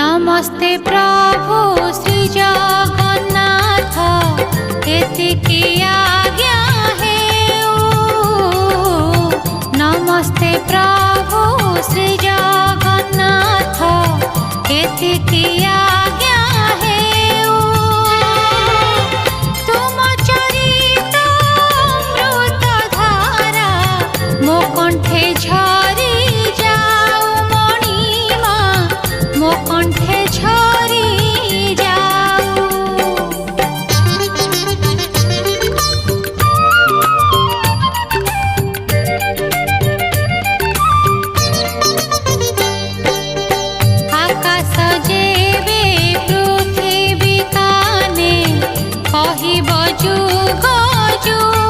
नमस्ते प्रभु श्री जगन्नाथ एतिकी आज्ञा हेउ। नमस्ते प्रभु श्री जगन्नाथ एतिकी आज्ञा हेउ। तुम चरित अमृत धारा मो कंठे झरी जाऊ मणिमा मो कंठे झरी जाऊ। आकाश जेबे पृथ्वी काने कहिब जुग जुग